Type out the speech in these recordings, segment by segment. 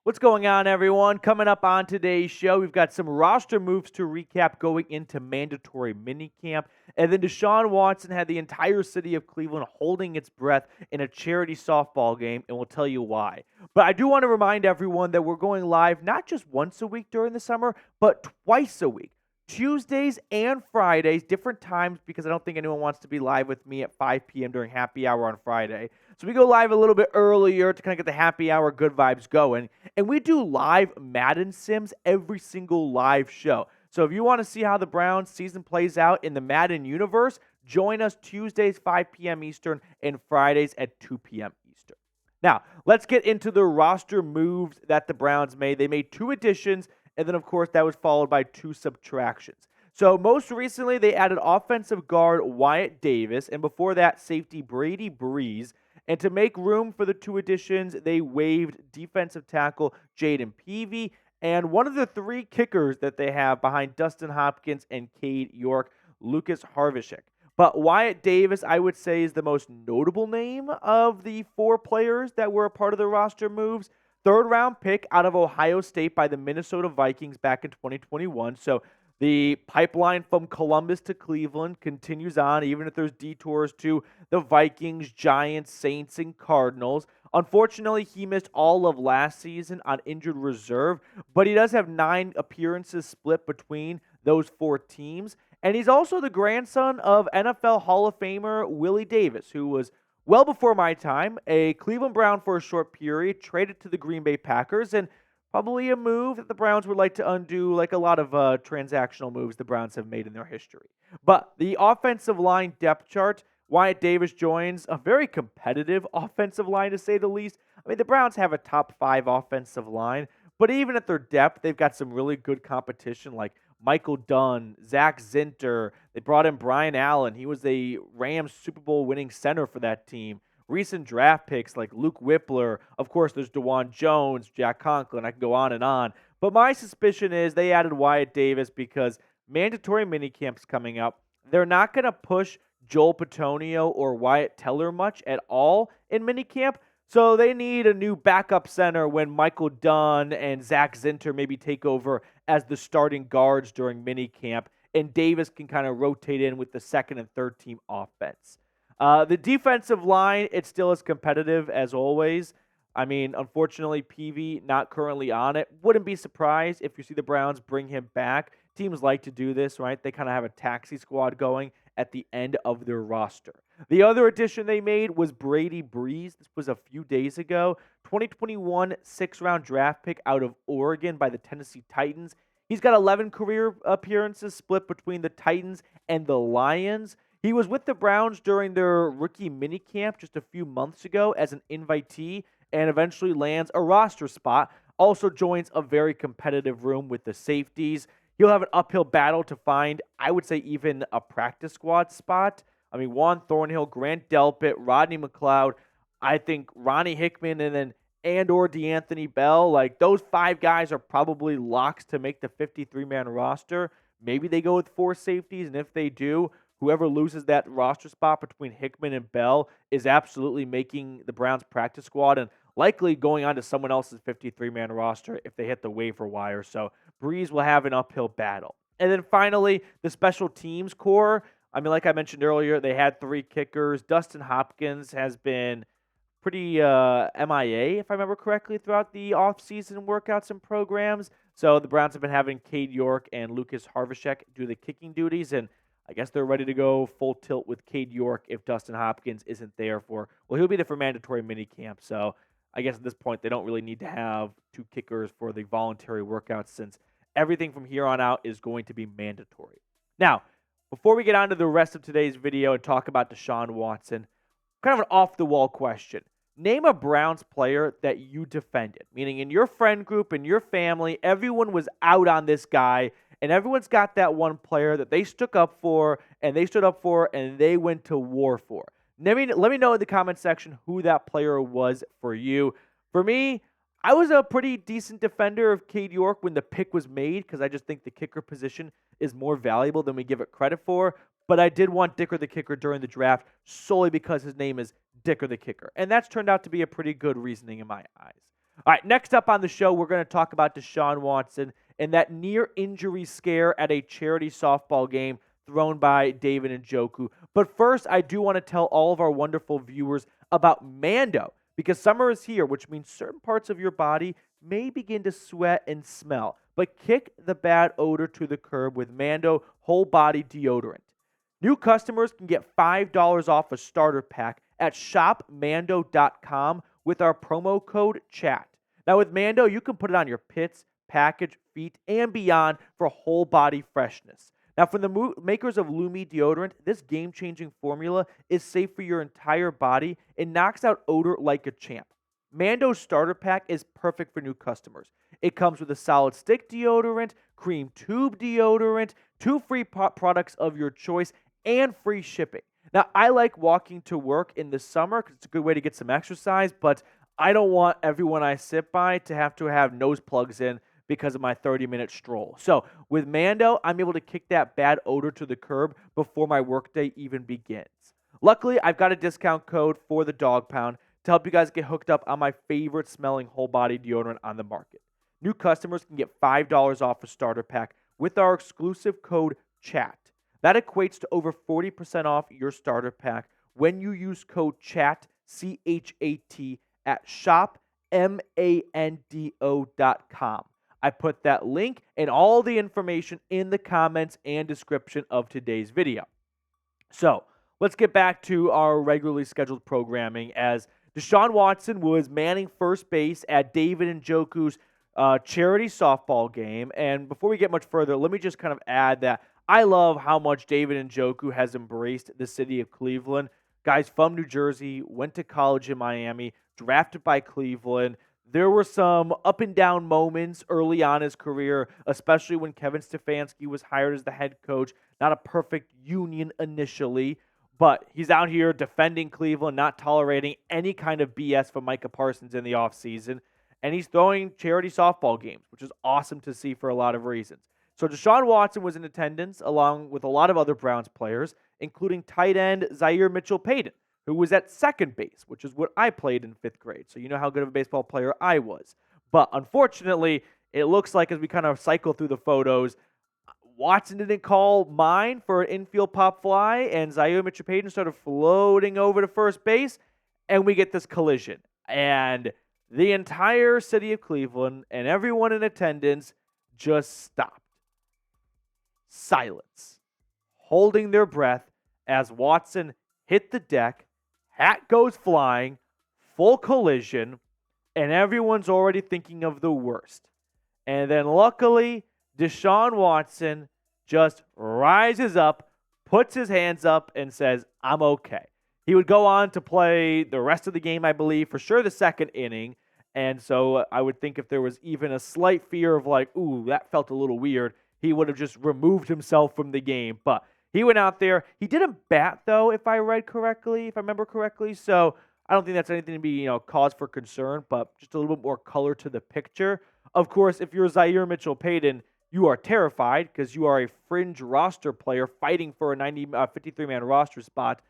What's going on, everyone? Coming up on today's show, we've got some roster moves to recap going into mandatory minicamp. And then Deshaun Watson had the entire city of Cleveland holding its breath in a charity softball game, and we'll tell you why. But I do want to remind everyone that we're going live not just once a week during the summer, but twice a week. Tuesdays and Fridays, different times, because I don't think anyone wants to be live with me at 5 p.m. during happy hour on Friday. So we go live a little bit earlier to kind of get the happy hour good vibes going. And we do live Madden Sims every single live show. So if you want to see how the Browns season plays out in the Madden universe, join us Tuesdays 5 p.m. Eastern and Fridays at 2 p.m. Eastern. Now, let's get into the roster moves that the Browns made. They made 2 additions, and then, of course, that was followed by 2 subtractions. So most recently, they added offensive guard Wyatt Davis, and before that, safety Brady Breeze. And to make room for the 2 additions, they waived defensive tackle Jayden Peevy and one of the 3 kickers that they have behind Dustin Hopkins and Cade York, Lucas Havrisik. But Wyatt Davis, I would say, is the most notable name of the 4 players that were a part of the roster moves. 3rd-round pick out of Ohio State by the Minnesota Vikings back in 2021. So the pipeline from Columbus to Cleveland continues on, even if there's detours to the Vikings, Giants, Saints, and Cardinals. Unfortunately, he missed all of last season on injured reserve, but he does have 9 appearances split between those 4 teams. And he's also the grandson of NFL Hall of Famer Willie Davis, who was well before my time, a Cleveland Brown for a short period, traded to the Green Bay Packers, and probably a move that the Browns would like to undo, like a lot of transactional moves the Browns have made in their history. But the offensive line depth chart, Wyatt Davis joins a very competitive offensive line, to say the least. I mean, the Browns have a top 5 offensive line, but even at their depth, they've got some really good competition like Michael Dunn, Zach Zinter. They brought in Brian Allen. He was a Rams Super Bowl winning center for that team. Recent draft picks like Luke Whippler. Of course, there's DeJuan Jones, Jack Conklin. I can go on and on. But my suspicion is they added Wyatt Davis because mandatory minicamp's coming up. They're not going to push Joel Petonio or Wyatt Teller much at all in minicamp. So they need a new backup center when Michael Dunn and Zach Zinter maybe take over as the starting guards during minicamp, and Davis can kind of rotate in with the second and third team offense. The defensive line, it's still as competitive as always. I mean, unfortunately, Peevy not currently on it. Wouldn't be surprised if you see the Browns bring him back. Teams like to do this, right? They kind of have a taxi squad going at the end of their roster. The other addition they made was Brady Breeze. This was a few days ago. 2021 6th-round draft pick out of Oregon by the Tennessee Titans. He's got 11 career appearances split between the Titans and the Lions. He was with the Browns during their rookie minicamp just a few months ago as an invitee and eventually lands a roster spot. Also joins a very competitive room with the safeties. He'll have an uphill battle to find, I would say, even a practice squad spot. I mean, Juan Thornhill, Grant Delpit, Rodney McLeod, I think Ronnie Hickman, and/or DeAnthony Bell. Like, those 5 guys are probably locks to make the 53-man roster. Maybe they go with 4 safeties, and if they do, whoever loses that roster spot between Hickman and Bell is absolutely making the Browns practice squad and likely going on to someone else's 53-man roster if they hit the waiver wire. So Breeze will have an uphill battle. And then finally, the special teams core. I mean, like I mentioned earlier, they had 3 kickers. Dustin Hopkins has been pretty MIA, if I remember correctly, throughout the offseason workouts and programs. So the Browns have been having Cade York and Lucas Havrisik do the kicking duties, and I guess they're ready to go full tilt with Cade York if Dustin Hopkins isn't there for, well, he'll be there for mandatory minicamp. So I guess at this point they don't really need to have 2 kickers for the voluntary workouts since everything from here on out is going to be mandatory. Now, before we get on to the rest of today's video and talk about Deshaun Watson, kind of an off-the-wall question. Name a Browns player that you defended, meaning in your friend group, in your family, everyone was out on this guy, and everyone's got that one player that they stood up for, and they went to war for. Let me know in the comment section who that player was for you. For me, I was a pretty decent defender of Cade York when the pick was made because I just think the kicker position is more valuable than we give it credit for. But I did want Dicker the kicker during the draft solely because his name is Dicker the kicker. And that's turned out to be a pretty good reasoning in my eyes. All right, next up on the show, we're going to talk about Deshaun Watson and that near injury scare at a charity softball game thrown by David Njoku. But first, I do want to tell all of our wonderful viewers about Mando, because summer is here, which means certain parts of your body may begin to sweat and smell. But kick the bad odor to the curb with Mando whole body deodorant. New customers can get $5 off a starter pack at shopmando.com with our promo code CHAT. Now, with Mando, you can put it on your pits, package, feet, and beyond for whole body freshness. Now, from the makers of Lumi deodorant, this game-changing formula is safe for your entire body and knocks out odor like a champ. Mando's starter pack is perfect for new customers. It comes with a solid stick deodorant, cream tube deodorant, 2 free products of your choice, and free shipping. Now, I like walking to work in the summer because it's a good way to get some exercise, but I don't want everyone I sit by to have nose plugs in because of my 30-minute stroll. So with Mando, I'm able to kick that bad odor to the curb before my workday even begins. Luckily, I've got a discount code for the Dog Pound to help you guys get hooked up on my favorite smelling whole body deodorant on the market. New customers can get $5 off a starter pack with our exclusive code CHAT. That equates to over 40% off your starter pack when you use code CHAT, C-H-A-T, at shopmando.com. I put that link and all the information in the comments and description of today's video. So, let's get back to our regularly scheduled programming as Deshaun Watson was manning first base at David Njoku's charity softball game. And before we get much further, let me just kind of add that I love how much David Njoku has embraced the city of Cleveland. Guys from New Jersey, went to college in Miami, drafted by Cleveland. There were some up and down moments early on in his career, especially when Kevin Stefanski was hired as the head coach. Not a perfect union initially, but he's out here defending Cleveland, not tolerating any kind of BS from Micah Parsons in the offseason. And he's throwing charity softball games, which is awesome to see for a lot of reasons. So Deshaun Watson was in attendance along with a lot of other Browns players, including tight end Zaire Mitchell-Paden, who was at second base, which is what I played in 5th grade. So you know how good of a baseball player I was. But unfortunately, it looks like as we kind of cycle through the photos, Watson didn't call mine for an infield pop fly, and Zaire Mitchell-Paden started floating over to first base, and we get this collision. And the entire city of Cleveland and everyone in attendance just stopped. Silence. Holding their breath as Watson hit the deck, hat goes flying, full collision, and everyone's already thinking of the worst. And then luckily, Deshaun Watson just rises up, puts his hands up, and says, I'm okay. He would go on to play the rest of the game, I believe, for sure the second inning. And so I would think if there was even a slight fear of like, ooh, that felt a little weird, he would have just removed himself from the game. But he went out there. He didn't bat, though, if I remember correctly. So I don't think that's anything to be, cause for concern, but just a little bit more color to the picture. Of course, if you're Zaire Mitchell-Paden, you are terrified because you are a fringe roster player fighting for a 53-man roster spot.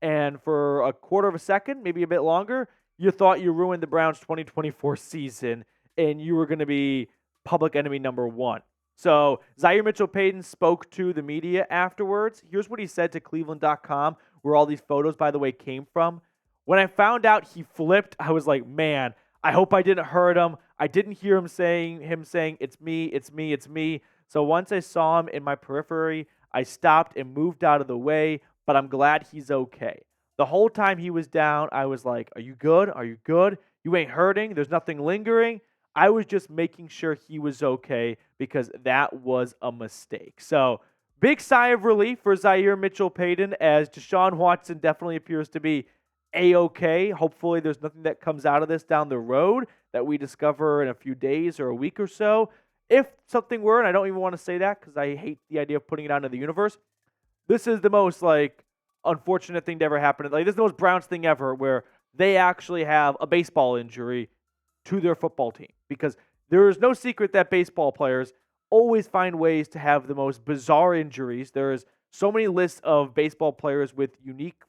And for a quarter of a second, maybe a bit longer, you thought you ruined the Browns' 2024 season and you were going to be public enemy number one. So Zaire Mitchell-Paden spoke to the media afterwards. Here's what he said to Cleveland.com, where all these photos, by the way, came from. When I found out he flipped, I was like, man, I hope I didn't hurt him. I didn't hear him saying, it's me, it's me, it's me. So once I saw him in my periphery, I stopped and moved out of the way, but I'm glad he's okay. The whole time he was down, I was like, are you good? Are you good? You ain't hurting? There's nothing lingering? I was just making sure he was okay because that was a mistake. So big sigh of relief for Zaire Mitchell-Paden as Deshaun Watson definitely appears to be A-okay. Hopefully there's nothing that comes out of this down the road that we discover in a few days or a week or so. If something were, and I don't even want to say that because I hate the idea of putting it out into the universe, this is the most unfortunate thing to ever happen. This is the most Browns thing ever where they actually have a baseball injury to their football team, because there is no secret that baseball players always find ways to have the most bizarre injuries. There is so many lists of baseball players with unique,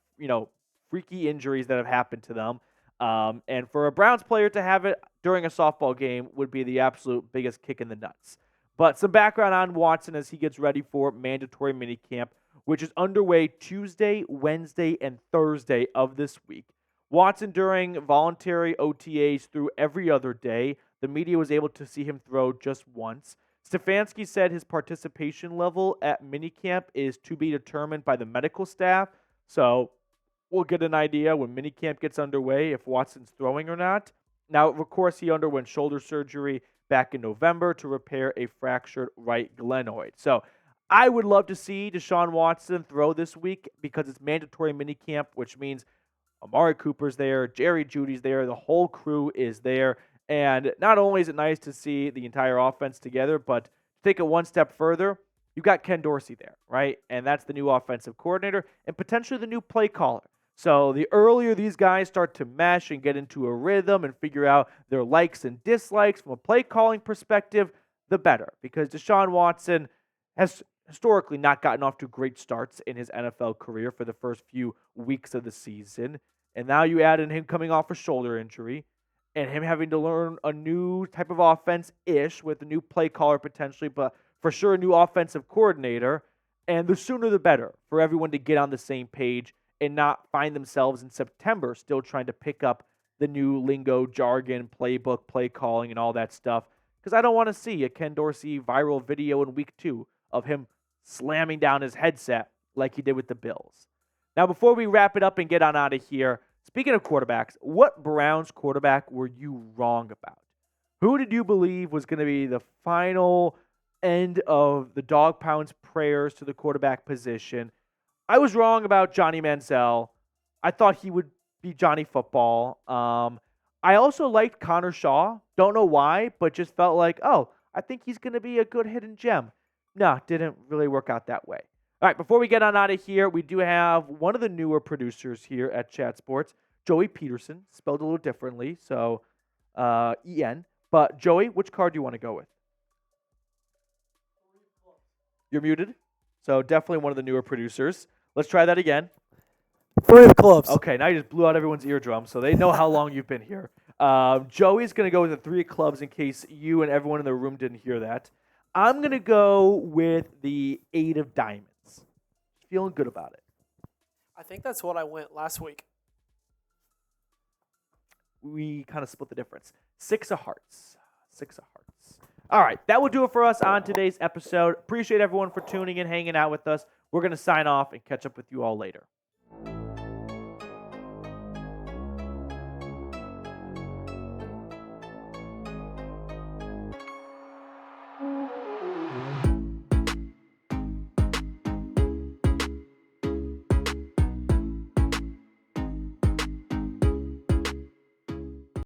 freaky injuries that have happened to them. And for a Browns player to have it during a softball game would be the absolute biggest kick in the nuts. But some background on Watson as he gets ready for mandatory minicamp, which is underway Tuesday, Wednesday, and Thursday of this week. Watson, during voluntary OTAs through every other day, the media was able to see him throw just once. Stefanski said his participation level at minicamp is to be determined by the medical staff, so we'll get an idea when minicamp gets underway if Watson's throwing or not. Now, of course, he underwent shoulder surgery back in November to repair a fractured right glenoid. So I would love to see Deshaun Watson throw this week because it's mandatory minicamp, which means Amari Cooper's there, Jerry Jeudy's there, the whole crew is there. And not only is it nice to see the entire offense together, but to take it one step further, you've got Ken Dorsey there, right? And that's the new offensive coordinator and potentially the new play caller. So the earlier these guys start to mesh and get into a rhythm and figure out their likes and dislikes from a play calling perspective, the better. Because Deshaun Watson has historically not gotten off to great starts in his NFL career for the first few weeks of the season. And now you add in him coming off a shoulder injury and him having to learn a new type of offense-ish with a new play caller potentially, but for sure a new offensive coordinator. And the sooner the better for everyone to get on the same page and not find themselves in September still trying to pick up the new lingo, jargon, playbook, play calling, and all that stuff. Because I don't want to see a Ken Dorsey viral video in week 2 of him slamming down his headset like he did with the Bills. Now, before we wrap it up and get on out of here, speaking of quarterbacks, what Browns quarterback were you wrong about? Who did you believe was going to be the final end of the Dog Pound's prayers to the quarterback position? I was wrong about Johnny Manziel. I thought he would be Johnny Football. I also liked Connor Shaw. Don't know why, but just felt like, oh, I think he's going to be a good hidden gem. No, didn't really work out that way. All right, before we get on out of here, we do have one of the newer producers here at Chat Sports, Joey Peterson, spelled a little differently, so E-N. But Joey, which card do you want to go with? You're muted, so definitely one of the newer producers. Let's try that again. 3 of clubs. Okay, now you just blew out everyone's eardrum, so they know how long you've been here. Joey's going to go with the 3 of clubs in case you and everyone in the room didn't hear that. I'm going to go with the 8 of diamonds. Feeling good about it. I think that's what I went last week. We kind of split the difference. 6 of hearts. 6 of hearts. All right, that will do it for us on today's episode. Appreciate everyone for tuning in, hanging out with us. We're going to sign off and catch up with you all later.